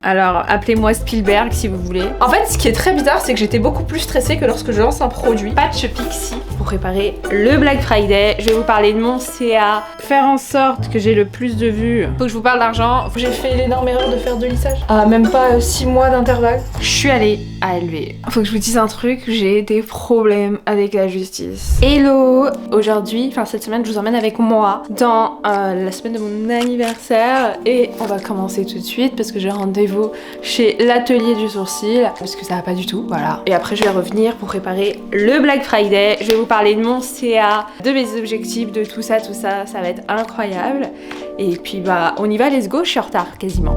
Alors, appelez-moi Spielberg si vous voulez. En fait, ce qui est très bizarre, c'est que j'étais beaucoup plus stressée que lorsque je lance un produit. Patch Pixie pour préparer le Black Friday. Je vais vous parler de mon CA, faire en sorte que j'ai le plus de vues. Faut que je vous parle d'argent. J'ai fait l'énorme erreur de faire de lissage. Ah, même pas 6 mois d'intervalle. Je suis allée à LV. Faut que je vous dise un truc, j'ai des problèmes avec la justice. Hello! Aujourd'hui, enfin cette semaine, je vous emmène avec moi dans la semaine de mon anniversaire et on va commencer tout de suite parce que j'ai rendez-vous chez l'atelier du sourcil parce que ça va pas du tout, voilà. Et après je vais revenir pour préparer le Black Friday. Je vais vous parler de mon CA, de mes objectifs, de tout ça, ça va être incroyable. Et puis bah on y va, let's go, je suis en retard quasiment.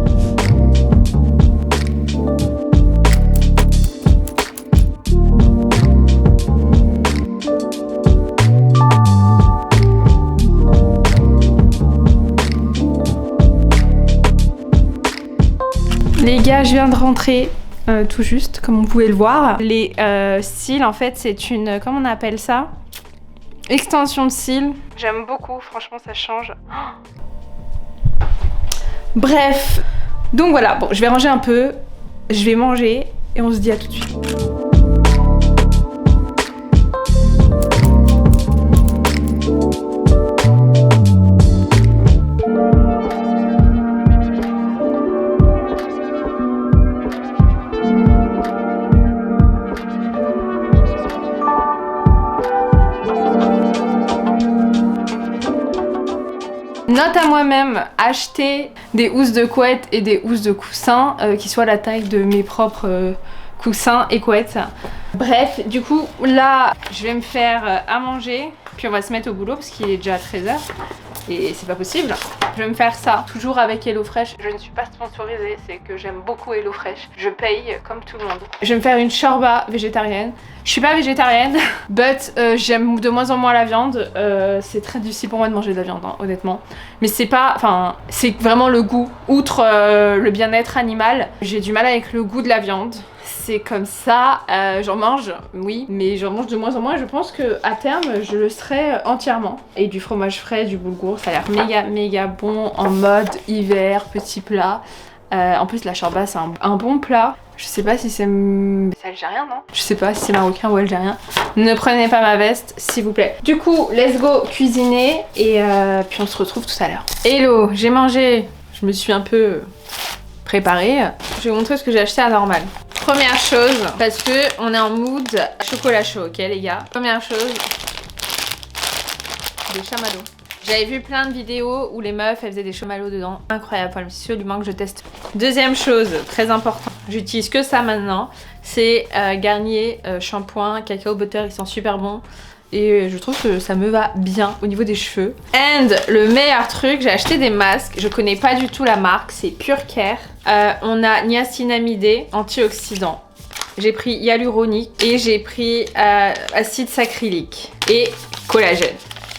Les gars, je viens de rentrer tout juste, comme vous pouvez le voir. Les cils, en fait, c'est une... comment on appelle ça? Extension de cils. J'aime beaucoup, franchement, ça change. Bref. Donc voilà, bon, je vais ranger un peu, je vais manger et on se dit à tout de suite. Note à moi-même, acheter des housses de couette et des housses de coussins qui soient la taille de mes propres coussins et couettes. Bref, du coup, là, je vais me faire à manger, puis on va se mettre au boulot parce qu'il est déjà 13h et c'est pas possible. Je vais me faire ça, toujours avec HelloFresh. Je ne suis pas sponsorisée, c'est que j'aime beaucoup HelloFresh. Je paye comme tout le monde. Je vais me faire une shorba végétarienne. Je suis pas végétarienne, but j'aime de moins en moins la viande. C'est très difficile pour moi de manger de la viande, hein, honnêtement. Mais c'est pas, enfin, c'est vraiment le goût. Outre le bien-être animal, j'ai du mal avec le goût de la viande. C'est comme ça, j'en mange, oui, mais j'en mange de moins en moins. Je pense que à terme, je le serai entièrement. Et du fromage frais, du boulgour, ça a l'air méga bon en mode hiver, petit plat. En plus, la shorba, c'est un bon plat. Je sais pas si c'est algérien, non? Je sais pas si c'est marocain ou algérien. Ne prenez pas ma veste, s'il vous plaît. Du coup, let's go cuisiner et puis on se retrouve tout à l'heure. Hello, j'ai mangé. Je me suis un peu préparée. Je vais vous montrer ce que j'ai acheté à Normal. Première chose, parce que on est en mood chocolat chaud, ok les gars? Première chose, des chamallows. J'avais vu plein de vidéos où les meufs elles faisaient des chamallows dedans. Incroyable, enfin, c'est absolument que je teste. Deuxième chose, très important, j'utilise que ça maintenant. C'est Garnier shampoing, cacao butter, ils sont super bons. Et je trouve que ça me va bien au niveau des cheveux. And le meilleur truc, j'ai acheté des masques. Je connais pas du tout la marque, c'est Pure Care. On a niacinamide, antioxydant. J'ai pris hyaluronique et j'ai pris acide sacrylique et collagène.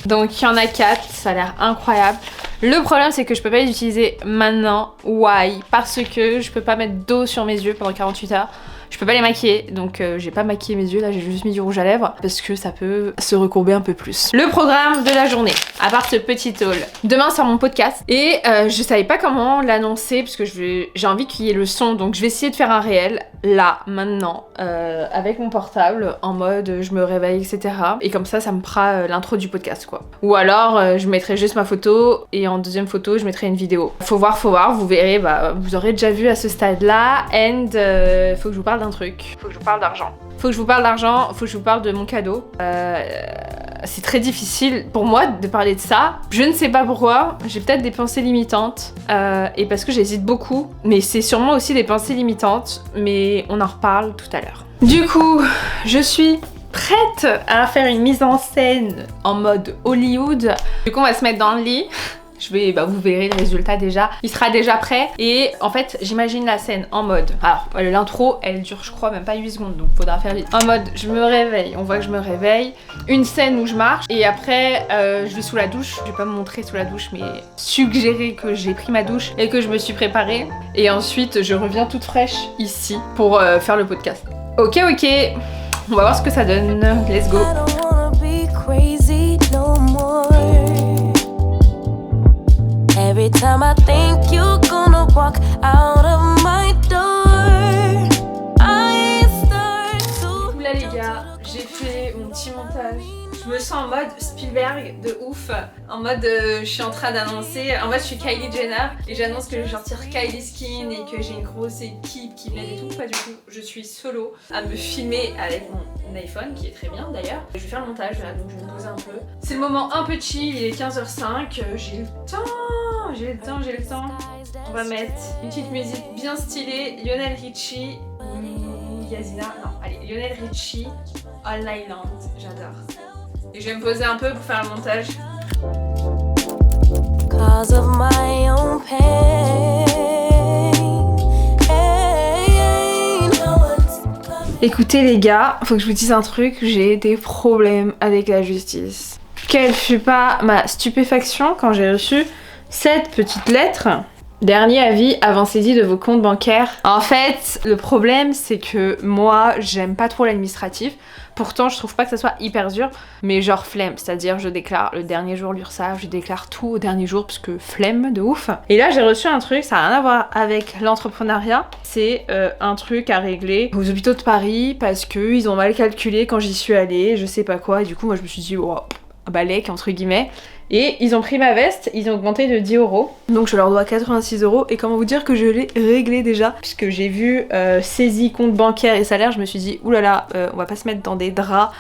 Donc il y en a 4, ça a l'air incroyable. Le problème c'est que je peux pas les utiliser maintenant. Why? Parce que je peux pas mettre d'eau sur mes yeux pendant 48 heures. Je peux pas les maquiller, donc j'ai pas maquillé mes yeux, là j'ai juste mis du rouge à lèvres parce que ça peut se recourber un peu plus. Le programme de la journée, à part ce petit haul. Demain sort mon podcast et je savais pas comment l'annoncer parce que j'ai envie qu'il y ait le son, donc je vais essayer de faire un réel là, maintenant, avec mon portable, en mode je me réveille, etc. Et comme ça me fera l'intro du podcast quoi. Ou alors je mettrai juste ma photo et en deuxième photo je mettrai une vidéo. Faut voir, vous verrez, bah vous aurez déjà vu à ce stade là. And faut que je vous parle d'un truc, faut que je vous parle d'argent. Faut que je vous parle d'argent, faut que je vous parle de mon cadeau. C'est très difficile pour moi de parler de ça. Je ne sais pas pourquoi, j'ai peut-être des pensées limitantes et parce que j'hésite beaucoup. Mais c'est sûrement aussi des pensées limitantes, mais on en reparle tout à l'heure. Du coup, je suis prête à faire une mise en scène en mode Hollywood. Du coup, on va se mettre dans le lit. Vous verrez le résultat déjà. Il sera déjà prêt. Et en fait, j'imagine la scène en mode... Alors, l'intro, elle dure, je crois, même pas 8 secondes. Donc, faudra faire vite. En mode, je me réveille. On voit que je me réveille. Une scène où je marche. Et après, je vais sous la douche. Je vais pas me montrer sous la douche, mais suggérer que j'ai pris ma douche et que je me suis préparée. Et ensuite, je reviens toute fraîche ici pour faire le podcast. Ok. On va voir ce que ça donne. Let's go. Every time I think you're gonna walk out of my mode Spielberg de ouf, en mode je suis en train d'annoncer, en fait je suis Kylie Jenner et j'annonce que je vais sortir Kylie Skin et que j'ai une grosse équipe qui m'aide et tout. Pas du tout, je suis solo à me filmer avec mon iPhone qui est très bien d'ailleurs. Je vais faire le montage là, donc je vais me poser un peu. C'est le moment un peu chill, il est 15h05, j'ai le temps. On va mettre une petite musique bien stylée, Lionel Richie, Yazina, non, allez, Lionel Richie, All Night Long, j'adore. Et je vais me poser un peu pour faire le montage. Cause of my own pain. Écoutez les gars, faut que je vous dise un truc, j'ai des problèmes avec la justice. Quelle fut pas ma stupéfaction quand j'ai reçu cette petite lettre. Dernier avis avant saisie de vos comptes bancaires. En fait, le problème c'est que moi j'aime pas trop l'administratif. Pourtant je trouve pas que ça soit hyper dur, mais genre flemme, c'est-à-dire je déclare le dernier jour l'URSSAF, je déclare tout au dernier jour parce que flemme de ouf. Et là j'ai reçu un truc, ça n'a rien à voir avec l'entrepreneuriat, c'est un truc à régler aux hôpitaux de Paris parce qu'ils ont mal calculé quand j'y suis allée, je sais pas quoi, et du coup moi je me suis dit oh, balèque entre guillemets. Et ils ont pris ma veste, ils ont augmenté de 10 €. Donc je leur dois 86 €. Et comment vous dire que je l'ai réglé déjà. Puisque j'ai vu saisie, compte bancaire et salaire, je me suis dit oulala, on va pas se mettre dans des draps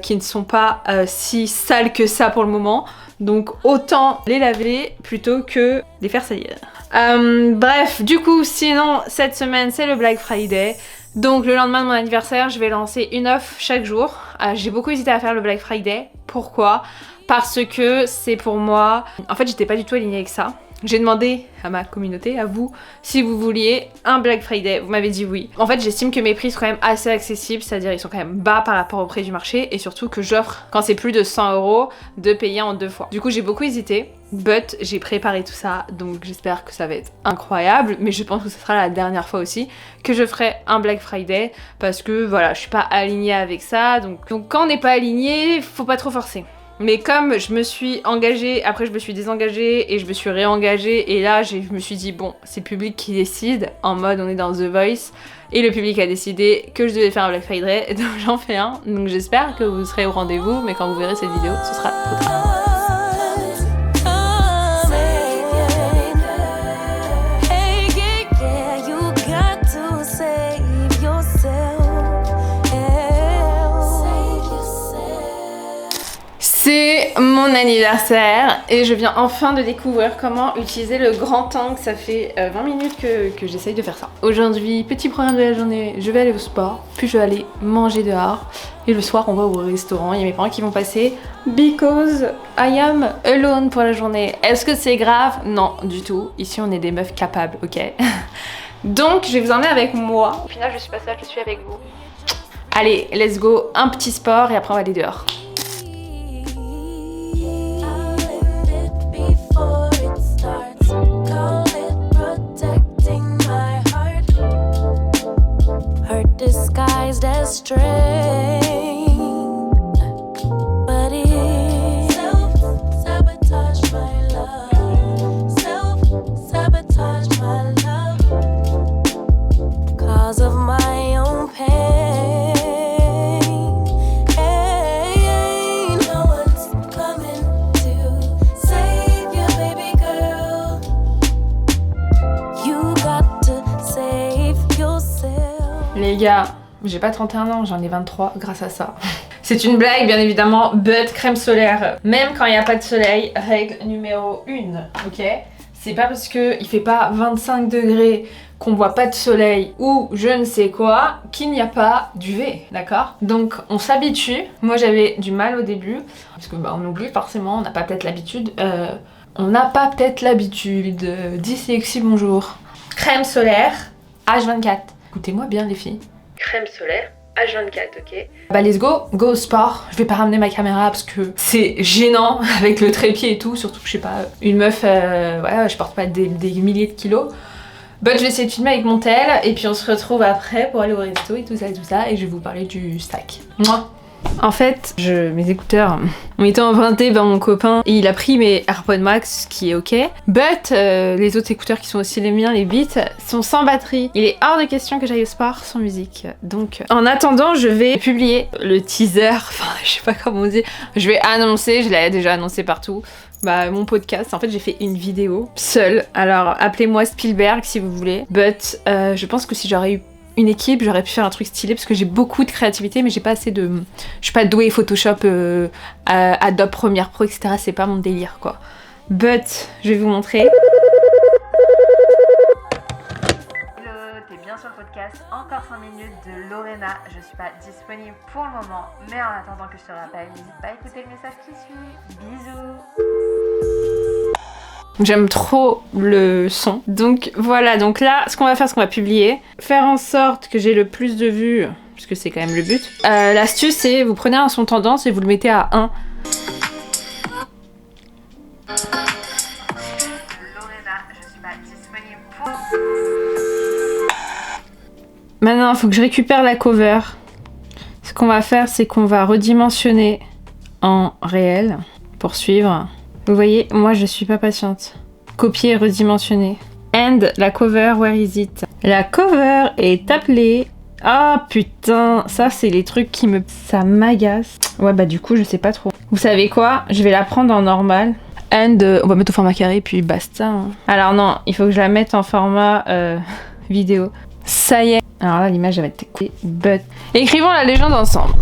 qui ne sont pas si sales que ça pour le moment. Donc autant les laver plutôt que les faire salir. Bref, du coup, sinon cette semaine c'est le Black Friday. Donc le lendemain de mon anniversaire, je vais lancer une offre chaque jour. J'ai beaucoup hésité à faire le Black Friday. Pourquoi ? Parce que c'est pour moi... En fait, j'étais pas du tout alignée avec ça. J'ai demandé à ma communauté, à vous, si vous vouliez un Black Friday. Vous m'avez dit oui. En fait, j'estime que mes prix sont quand même assez accessibles, c'est-à-dire ils sont quand même bas par rapport au prix du marché et surtout que j'offre, quand c'est plus de 100 €, de payer en 2 fois. Du coup, j'ai beaucoup hésité, but j'ai préparé tout ça, donc j'espère que ça va être incroyable, mais je pense que ce sera la dernière fois aussi que je ferai un Black Friday parce que voilà, je suis pas alignée avec ça, donc quand on n'est pas aligné, faut pas trop forcer. Mais comme je me suis engagée, après je me suis désengagée et je me suis réengagée et là je me suis dit bon, c'est le public qui décide, en mode on est dans The Voice et le public a décidé que je devais faire un Black Friday, donc j'en fais un. Donc j'espère que vous serez au rendez-vous, mais quand vous verrez cette vidéo, ce sera trop tard. C'est mon anniversaire et je viens enfin de découvrir comment utiliser le grand angle. Ça fait 20 minutes que j'essaye de faire ça. Aujourd'hui, petit programme de la journée, je vais aller au sport, puis je vais aller manger dehors. Et le soir, on va au restaurant. Il y a mes parents qui vont passer because I am alone pour la journée. Est-ce que c'est grave? Non, du tout. Ici, on est des meufs capables, ok? Donc, je vais vous emmener avec moi. Au final, je suis pas seule, je suis avec vous. Allez, let's go. Un petit sport et après, on va aller dehors. Disguised as strength, but it self-sabotage my love, self-sabotage my love, cause of my own pain. Ain't no one's coming to save you, baby girl. You got to save yourself. Les gars, j'ai pas 31 ans, j'en ai 23 grâce à ça. C'est une blague bien évidemment, but crème solaire, même quand il n'y a pas de soleil, règle numéro 1, ok? C'est pas parce qu'il fait pas 25 degrés qu'on voit pas de soleil ou je ne sais quoi qu'il n'y a pas d'UV, d'accord? Donc on s'habitue. Moi j'avais du mal au début, parce que bah, on oublie forcément, on n'a pas peut-être l'habitude. Dyslexie, bonjour. Crème solaire, H24. Écoutez-moi bien les filles. Crème solaire, H24, ok. Bah let's go, go au sport. Je vais pas ramener ma caméra parce que c'est gênant avec le trépied et tout, surtout que je sais pas, une meuf, ouais, je porte pas des milliers de kilos. But je vais essayer de filmer avec mon tel et puis on se retrouve après pour aller au resto et tout ça et je vais vous parler du stack. Moi. En fait, mes écouteurs ont été empruntés par mon copain et il a pris mes AirPods Max, ce qui est ok. But les autres écouteurs qui sont aussi les miens, les Beats, sont sans batterie. Il est hors de question que j'aille au sport sans musique. Donc, en attendant, je vais publier le teaser. Enfin, je sais pas comment dire. Je vais annoncer, je l'ai déjà annoncé partout. Mon podcast. En fait, j'ai fait une vidéo seule. Alors, appelez-moi Spielberg si vous voulez. But je pense que si j'aurais eu une équipe, j'aurais pu faire un truc stylé parce que j'ai beaucoup de créativité mais j'ai pas assez de... Je suis pas douée Photoshop, Adobe Premiere Pro, etc. C'est pas mon délire quoi. But, je vais vous montrer. Hello, t'es bien sur le podcast Encore 5 minutes de Lorena. Je suis pas disponible pour le moment, mais en attendant que je te rappelle, n'hésite pas à écouter le message qui suit. Bisous. J'aime trop le son. Donc voilà, donc là, ce qu'on va faire, c'est qu'on va publier. Faire en sorte que j'ai le plus de vues, puisque c'est quand même le but. L'astuce, c'est vous prenez un son tendance et vous le mettez à 1. Maintenant, il faut que je récupère la cover. Ce qu'on va faire, c'est qu'on va redimensionner en réel pour suivre. Vous voyez, moi je suis pas patiente. Copier et redimensionner. And la cover, where is it? La cover est appelée... Ah putain, ça c'est les trucs qui me... Ça m'agace. Ouais du coup je sais pas trop. Vous savez quoi? Je vais la prendre en normal. And on va mettre au format carré puis basta. Hein. Alors non, il faut que je la mette en format vidéo. Ça y est. Alors là l'image elle va être coupée. But... Écrivons la légende ensemble.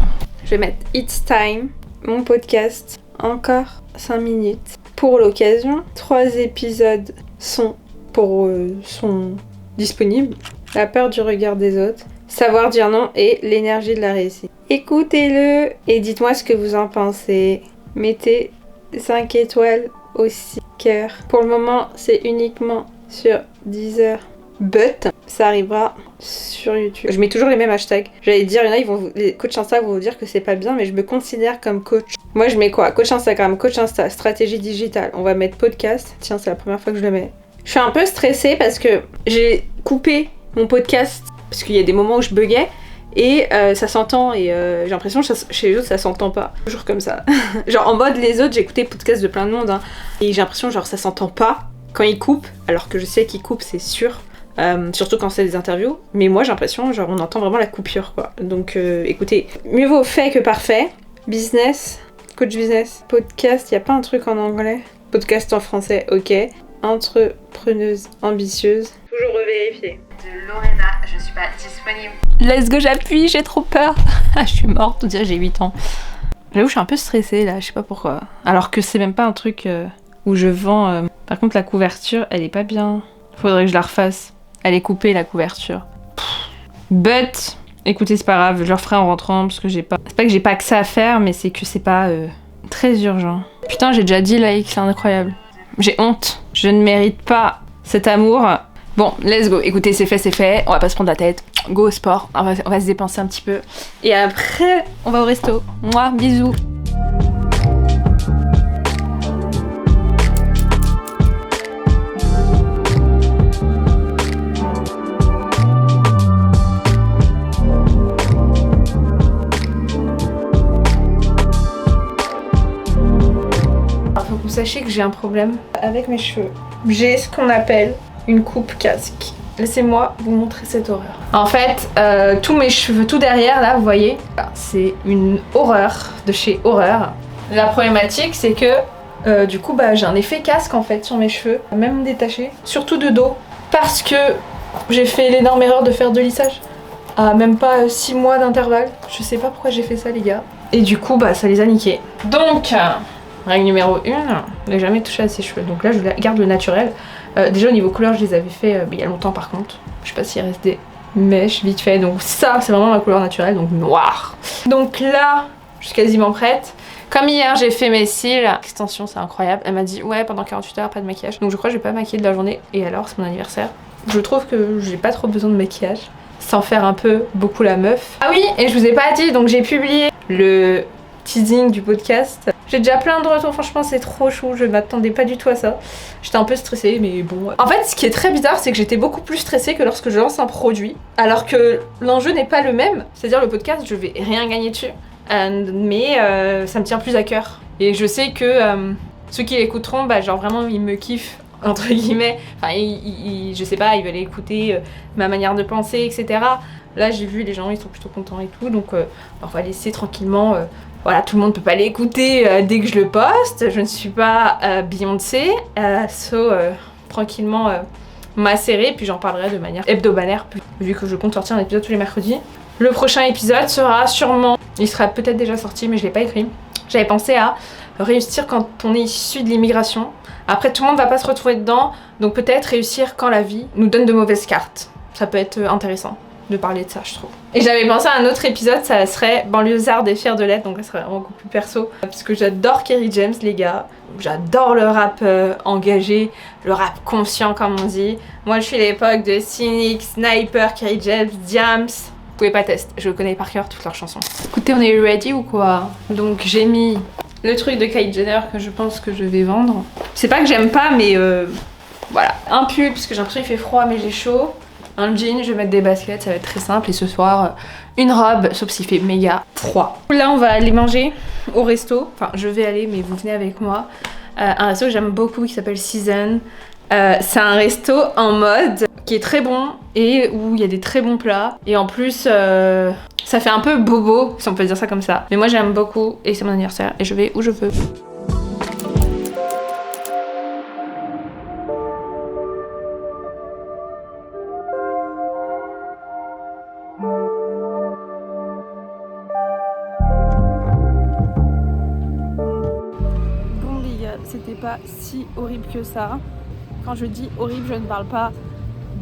Je vais mettre It's Time, mon podcast. Encore 5 minutes. Pour l'occasion, 3 épisodes sont disponibles. La peur du regard des autres, savoir dire non et l'énergie de la réussite. Écoutez-le et dites-moi ce que vous en pensez. Mettez 5 étoiles aussi, cœur. Pour le moment, c'est uniquement sur Deezer. But ça arrivera sur YouTube. Je mets toujours les mêmes hashtags. J'allais dire, les coachs Insta vont vous dire que c'est pas bien, mais je me considère comme coach. Moi, je mets quoi? Coach Instagram, coach Insta, stratégie digitale. On va mettre podcast. Tiens, c'est la première fois que je le mets. Je suis un peu stressée parce que j'ai coupé mon podcast parce qu'il y a des moments où je buguais et ça s'entend et j'ai l'impression que chez les autres ça s'entend pas. Toujours comme ça. Genre en mode les autres, j'ai écouté podcast de plein de monde hein, et j'ai l'impression genre ça s'entend pas quand ils coupent, alors que je sais qu'ils coupent, c'est sûr. Surtout quand c'est des interviews, mais moi j'ai l'impression genre on entend vraiment la coupure quoi. Donc écoutez, mieux vaut fait que parfait. Business, coach business, podcast, y a pas un truc en anglais? Podcast en français, ok. Entrepreneuse ambitieuse. Toujours revérifier. De Lorena, je suis pas disponible. Let's go, j'appuie, j'ai trop peur. Je suis morte, on dirait j'ai 8 ans. J'avoue, je suis un peu stressée là, je sais pas pourquoi. Alors que c'est même pas un truc où je vends. Par contre, la couverture, elle est pas bien. Faudrait que je la refasse. Elle est coupée la couverture. But, écoutez, c'est pas grave, je le referai en rentrant parce que j'ai pas... C'est pas que j'ai pas que ça à faire, mais c'est que c'est pas très urgent. Putain, j'ai déjà dit like, c'est incroyable. J'ai honte, je ne mérite pas cet amour. Bon, let's go. Écoutez, c'est fait, on va pas se prendre la tête. Go au sport, on va se dépenser un petit peu. Et après, on va au resto. Moi, bisous. Sachez que j'ai un problème avec mes cheveux. J'ai ce qu'on appelle une coupe casque. Laissez-moi vous montrer cette horreur. En fait, tous mes cheveux, tout derrière là, vous voyez, c'est une horreur de chez Horreur. La problématique, c'est que du coup, j'ai un effet casque en fait sur mes cheveux, même détachés, surtout de dos, parce que j'ai fait l'énorme erreur de faire de lissage à même pas 6 mois d'intervalle. Je sais pas pourquoi j'ai fait ça, les gars. Et du coup, ça les a niqués. Donc règle numéro 1, ne jamais toucher à ses cheveux. Donc là, je garde le naturel. Déjà, au niveau couleur, je les avais fait il y a longtemps par contre. Je sais pas s'il reste des mèches vite fait. Donc ça, c'est vraiment ma couleur naturelle, donc noir. Donc là, je suis quasiment prête. Comme hier, j'ai fait mes cils. Extension, c'est incroyable. Elle m'a dit, ouais, pendant 48 heures, pas de maquillage. Donc je crois que je vais pas maquiller de la journée. Et alors, c'est mon anniversaire. Je trouve que j'ai pas trop besoin de maquillage. Sans faire un peu beaucoup la meuf. Ah oui, et je vous ai pas dit, donc j'ai publié le teasing du podcast. J'ai déjà plein de retours, franchement c'est trop chou, je m'attendais pas du tout à ça. J'étais un peu stressée mais bon. En fait ce qui est très bizarre c'est que j'étais beaucoup plus stressée que lorsque je lance un produit, alors que l'enjeu n'est pas le même. C'est-à-dire le podcast je vais rien gagner dessus. mais ça me tient plus à cœur. Et je sais que ceux qui l'écouteront, bah genre vraiment ils me kiffent entre guillemets. Enfin, je sais pas, ils veulent écouter ma manière de penser, etc. Là j'ai vu les gens, ils sont plutôt contents et tout, donc on va laisser tranquillement. Voilà, tout le monde peut pas l'écouter dès que je le poste. Je ne suis pas Beyoncé, tranquillement macérer, puis j'en parlerai de manière hebdomadaire, vu que je compte sortir un épisode tous les mercredis. Le prochain épisode sera sûrement, il sera peut-être déjà sorti, mais je l'ai pas écrit. J'avais pensé à réussir quand on est issu de l'immigration. Après, tout le monde va pas se retrouver dedans, donc peut-être réussir quand la vie nous donne de mauvaises cartes. Ça peut être intéressant de parler de ça, je trouve. Et j'avais pensé à un autre épisode, ça serait Banlieusarde et fière de l'être, donc ça serait vraiment beaucoup plus perso. Parce que j'adore Kerry James, les gars. J'adore le rap engagé, le rap conscient, comme on dit. Moi, je suis à l'époque de Cynic, Sniper, Kerry James, Diams. Vous pouvez pas tester, je connais par cœur toutes leurs chansons. Écoutez, on est ready ou quoi? Donc j'ai mis le truc de Kylie Jenner que je pense que je vais vendre. C'est pas que j'aime pas, mais voilà. Un pull, parce que j'ai l'impression qu'il fait froid, mais j'ai chaud. Un jean, je vais mettre des baskets, ça va être très simple. Et ce soir, une robe, sauf s'il fait méga froid. Là, on va aller manger au resto. Enfin, je vais aller, mais vous venez avec moi. Un resto que j'aime beaucoup qui s'appelle Season. C'est un resto en mode qui est très bon et où il y a des très bons plats. Et en plus, ça fait un peu bobo, si on peut dire ça comme ça. Mais moi, j'aime beaucoup et c'est mon anniversaire et je vais où je veux. C'était pas si horrible que ça. Quand je dis horrible, je ne parle pas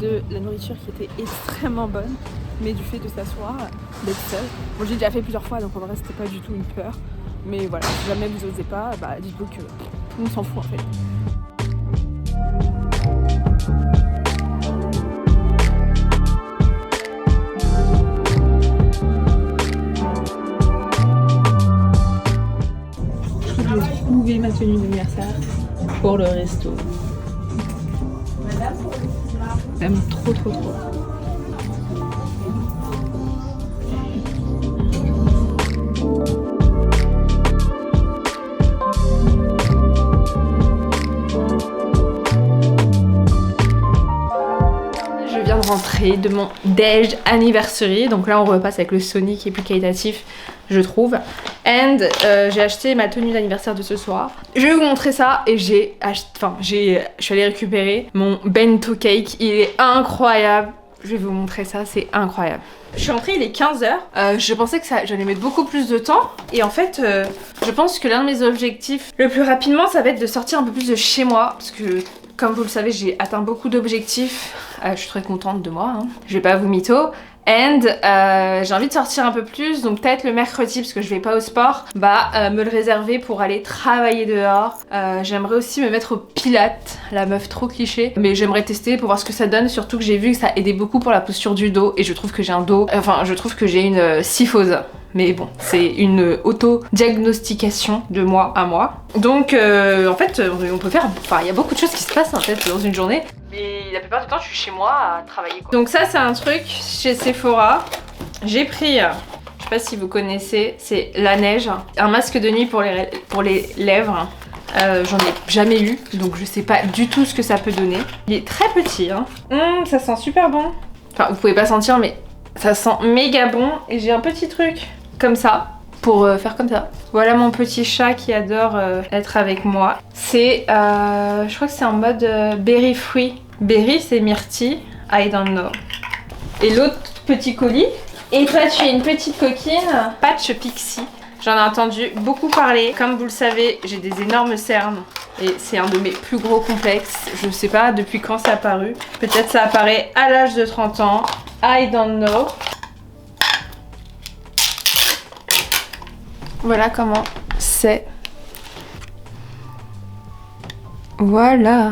de la nourriture qui était extrêmement bonne, mais du fait de s'asseoir, d'être seule. Bon, j'ai déjà fait plusieurs fois, donc en vrai c'était pas du tout une peur. Mais voilà, si jamais vous osez pas, bah dites-vous que tout le monde s'en fout en fait. J'ai trouvé ma tenue d'anniversaire pour le resto. J'aime trop. Je viens de rentrer de mon déj anniversary, donc là on repasse avec le Sony qui est plus qualitatif, je trouve. And j'ai acheté ma tenue d'anniversaire de ce soir. Je vais vous montrer ça et je suis allée récupérer mon bento cake. Il est incroyable. Je vais vous montrer ça, c'est incroyable. Je suis rentrée, il est 15h. Je pensais que j'allais mettre beaucoup plus de temps. Et en fait, je pense que l'un de mes objectifs le plus rapidement, ça va être de sortir un peu plus de chez moi. Parce que, comme vous le savez, j'ai atteint beaucoup d'objectifs. Je suis très contente de moi, hein. Je vais pas vous mytho. And j'ai envie de sortir un peu plus, donc peut-être le mercredi, parce que je vais pas au sport, me le réserver pour aller travailler dehors. J'aimerais aussi me mettre au pilates, la meuf trop cliché, mais j'aimerais tester pour voir ce que ça donne, surtout que j'ai vu que ça aidait beaucoup pour la posture du dos, et je trouve que j'ai un dos, je trouve que j'ai une syphose. Mais bon, c'est une auto-diagnostication de moi à moi. Donc en fait, on peut faire... Enfin, il y a beaucoup de choses qui se passent en fait dans une journée. Mais la plupart du temps, je suis chez moi à travailler, quoi. Donc ça, c'est un truc chez Sephora. J'ai pris, je sais pas si vous connaissez, c'est La Neige. Un masque de nuit pour les lèvres. J'en ai jamais eu, donc je sais pas du tout ce que ça peut donner. Il est très petit, hein. Ça sent super bon. Enfin, vous pouvez pas sentir, mais ça sent méga bon. Et j'ai un petit truc comme ça, pour faire comme ça. Voilà mon petit chat qui adore être avec moi. C'est, je crois que c'est en mode berry free. Berry, c'est myrtille, I don't know. Et l'autre petit colis. Et toi, tu es une petite coquine, Patch Pixie. J'en ai entendu beaucoup parler. Comme vous le savez, j'ai des énormes cernes. Et c'est un de mes plus gros complexes. Je sais pas depuis quand ça a apparu. Peut-être ça apparaît à l'âge de 30 ans. I don't know. Voilà comment c'est. Voilà.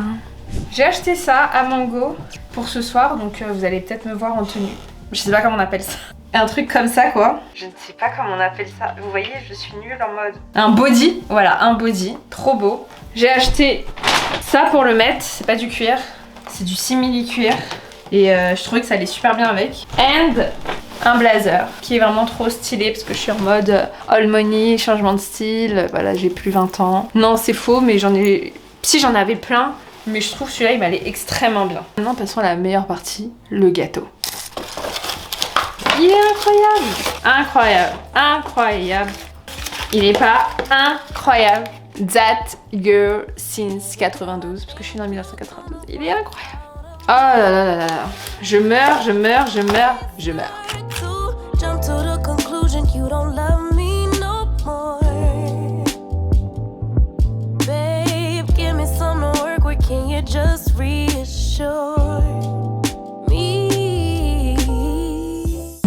J'ai acheté ça à Mango pour ce soir, donc vous allez peut-être me voir en tenue. Je sais pas comment on appelle ça. Un truc comme ça, quoi. Je ne sais pas comment on appelle ça. Vous voyez, je suis nulle en mode... Un body. Voilà, un body. Trop beau. J'ai acheté ça pour le mettre. C'est pas du cuir. C'est du simili-cuir. Et je trouvais que ça allait super bien avec. And un blazer qui est vraiment trop stylé parce que je suis en mode all money, changement de style. Voilà, j'ai plus 20 ans. Non, c'est faux, mais si j'en avais plein, mais je trouve celui-là il m'allait extrêmement bien. Maintenant, passons à la meilleure partie, le gâteau. Il est incroyable, incroyable, incroyable. Il est pas incroyable. That Girl Since 92, parce que je suis née en 1992. Il est incroyable. Oh là là là là. Je meurs, je meurs, je meurs, je meurs.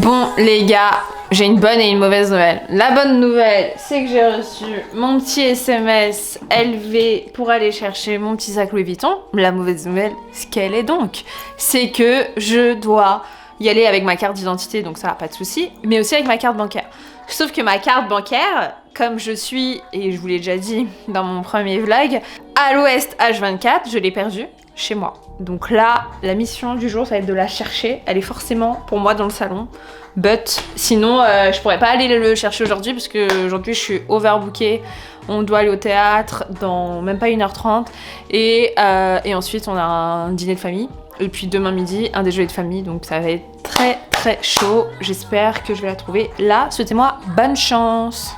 Bon les gars, j'ai une bonne et une mauvaise nouvelle. La bonne nouvelle, c'est que j'ai reçu mon petit SMS LV pour aller chercher mon petit sac Louis Vuitton. La mauvaise nouvelle, ce qu'elle est donc, c'est que je dois y aller avec ma carte d'identité, donc ça, pas de souci, mais aussi avec ma carte bancaire. Sauf que ma carte bancaire, comme je suis, et je vous l'ai déjà dit dans mon premier vlog, à l'Ouest H24, je l'ai perdue chez moi. Donc là, la mission du jour, ça va être de la chercher. Elle est forcément pour moi dans le salon. But sinon, je pourrais pas aller le chercher aujourd'hui parce que aujourd'hui je suis overbookée. On doit aller au théâtre dans même pas 1h30. Et ensuite, on a un dîner de famille. Et puis demain midi, un déjeuner de famille. Donc ça va être très très chaud. J'espère que je vais la trouver là. Souhaitez-moi bonne chance.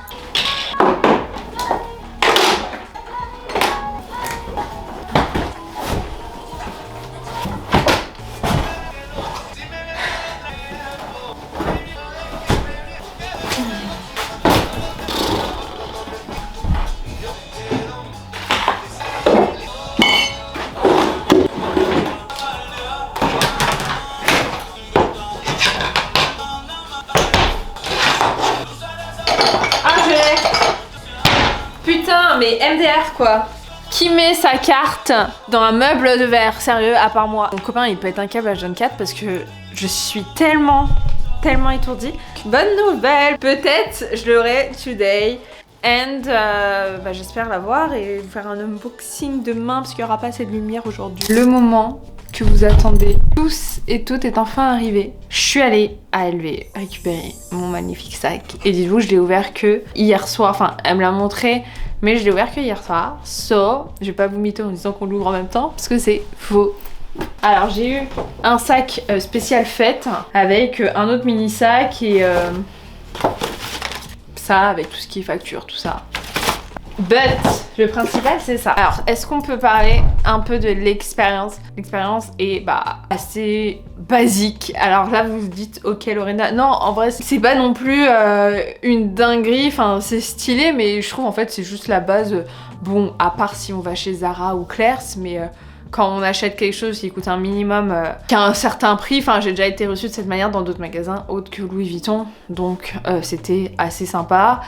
Putain, mais MDR quoi. Qui met sa carte dans un meuble de verre? Sérieux, à part moi. Mon copain il pète un câble à Jeune 4 parce que je suis tellement étourdie. Bonne nouvelle, peut-être je l'aurai today. And j'espère l'avoir et vous faire un unboxing demain parce qu'il n'y aura pas assez de lumière aujourd'hui. Le moment que vous attendez tous et toutes est enfin arrivé. Je suis allée à LV récupérer mon magnifique sac. Et dites-vous, je l'ai ouvert que hier soir. Enfin, elle me l'a montré, mais je l'ai ouvert que hier soir. So, je vais pas vous mytho en disant qu'on l'ouvre en même temps parce que c'est faux. Alors, j'ai eu un sac spécial fête avec un autre mini sac et ça avec tout ce qui est facture, tout ça. But le principal c'est ça. Alors est-ce qu'on peut parler un peu de l'expérience? L'expérience est assez basique. Alors là vous vous dites ok Lorena, non en vrai c'est pas non plus une dinguerie, enfin c'est stylé mais je trouve en fait c'est juste la base. Bon à part si on va chez Zara ou Claire's mais quand on achète quelque chose qui coûte un minimum, qui a un certain prix, enfin j'ai déjà été reçue de cette manière dans d'autres magasins autres que Louis Vuitton, donc c'était assez sympa.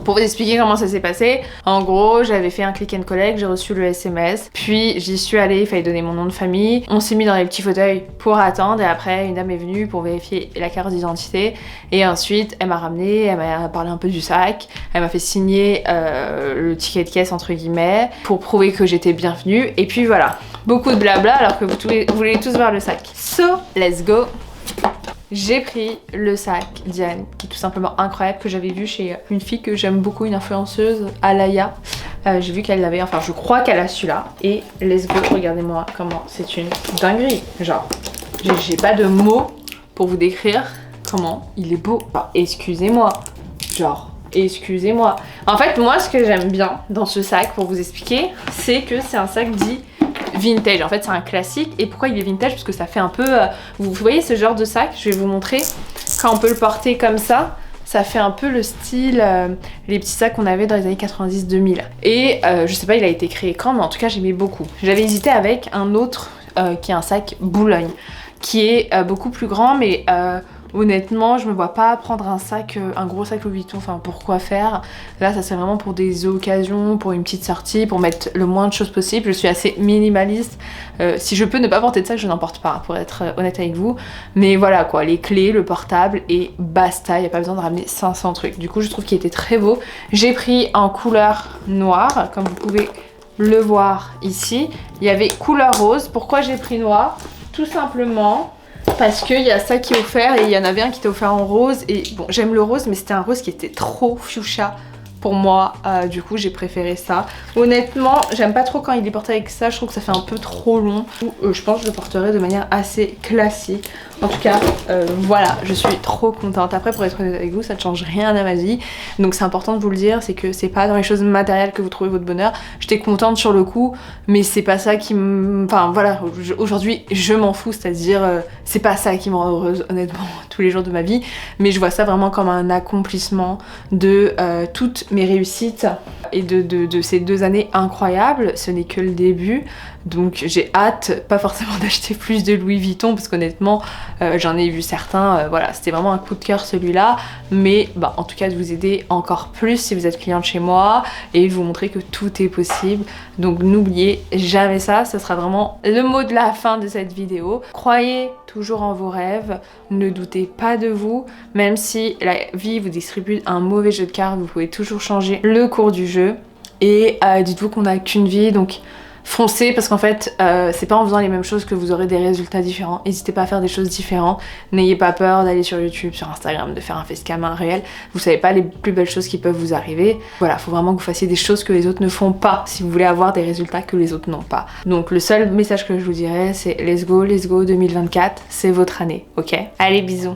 Pour vous expliquer comment ça s'est passé, en gros j'avais fait un click and collect, j'ai reçu le SMS, puis j'y suis allée, il fallait donner mon nom de famille, on s'est mis dans les petits fauteuils pour attendre et après une dame est venue pour vérifier la carte d'identité et ensuite elle m'a ramené, elle m'a parlé un peu du sac, elle m'a fait signer le ticket de caisse entre guillemets pour prouver que j'étais bienvenue et puis voilà. Beaucoup de blabla alors que vous voulez tous voir le sac. So, let's go. J'ai pris le sac Diane, qui est tout simplement incroyable, que j'avais vu chez une fille que j'aime beaucoup, une influenceuse, Alaya. J'ai vu qu'elle l'avait, enfin je crois qu'elle a celui-là. Et let's go, regardez-moi comment c'est une dinguerie. Genre, j'ai pas de mots pour vous décrire comment il est beau. Enfin, excusez-moi. Genre, excusez-moi. En fait, moi ce que j'aime bien dans ce sac, pour vous expliquer, c'est que c'est un sac dit vintage. En fait c'est un classique. Et pourquoi il est vintage? Parce que ça fait un peu vous voyez ce genre de sac, je vais vous montrer, quand on peut le porter comme ça, ça fait un peu le style les petits sacs qu'on avait dans les années 90-2000 et je sais pas il a été créé quand, mais en tout cas j'aimais beaucoup. J'avais hésité avec un autre qui est un sac Boulogne qui est beaucoup plus grand mais honnêtement, je me vois pas prendre un sac, un gros sac Louis Vuitton, enfin pourquoi faire? Là ça c'est vraiment pour des occasions, pour une petite sortie, pour mettre le moins de choses possible. Je suis assez minimaliste, si je peux ne pas porter de sac je n'en porte pas pour être honnête avec vous. Mais voilà quoi, les clés, le portable et basta, il n'y a pas besoin de ramener 500 trucs. Du coup je trouve qu'il était très beau. J'ai pris en couleur noire, comme vous pouvez le voir ici. Il y avait couleur rose. Pourquoi j'ai pris noir? Tout simplement parce qu'il y a ça qui est offert et il y en avait un qui était offert en rose et bon j'aime le rose mais c'était un rose qui était trop fuchsia pour moi, du coup j'ai préféré ça. Honnêtement j'aime pas trop quand il est porté avec ça, je trouve que ça fait un peu trop long. Je pense que je le porterai de manière assez classique. En tout cas voilà, je suis trop contente. Après pour être honnête avec vous ça ne change rien à ma vie, donc c'est important de vous le dire, c'est que c'est pas dans les choses matérielles que vous trouvez votre bonheur. J'étais contente sur le coup mais c'est pas ça qui me... Enfin voilà, aujourd'hui je m'en fous, c'est-à-dire c'est pas ça qui me rend heureuse honnêtement tous les jours de ma vie, mais je vois ça vraiment comme un accomplissement de toutes mes réussites et de ces 2 années incroyables. Ce n'est que le début, donc j'ai hâte, pas forcément d'acheter plus de Louis Vuitton parce qu'honnêtement j'en ai vu certains, voilà c'était vraiment un coup de cœur celui-là, mais bah, en tout cas de vous aider encore plus si vous êtes cliente chez moi et de vous montrer que tout est possible. Donc n'oubliez jamais ça, ce sera vraiment le mot de la fin de cette vidéo. Croyez toujours en vos rêves, ne doutez pas de vous, même si la vie vous distribue un mauvais jeu de cartes, vous pouvez toujours changer le cours du jeu. Et dites-vous qu'on n'a qu'une vie, donc foncez parce qu'en fait c'est pas en faisant les mêmes choses que vous aurez des résultats différents. N'hésitez pas à faire des choses différentes, n'ayez pas peur d'aller sur YouTube, sur Instagram, de faire un facecam, un réel. Vous savez pas les plus belles choses qui peuvent vous arriver. Voilà, faut vraiment que vous fassiez des choses que les autres ne font pas si vous voulez avoir des résultats que les autres n'ont pas. Donc le seul message que je vous dirais c'est let's go 2024, c'est votre année, ok? Allez bisous.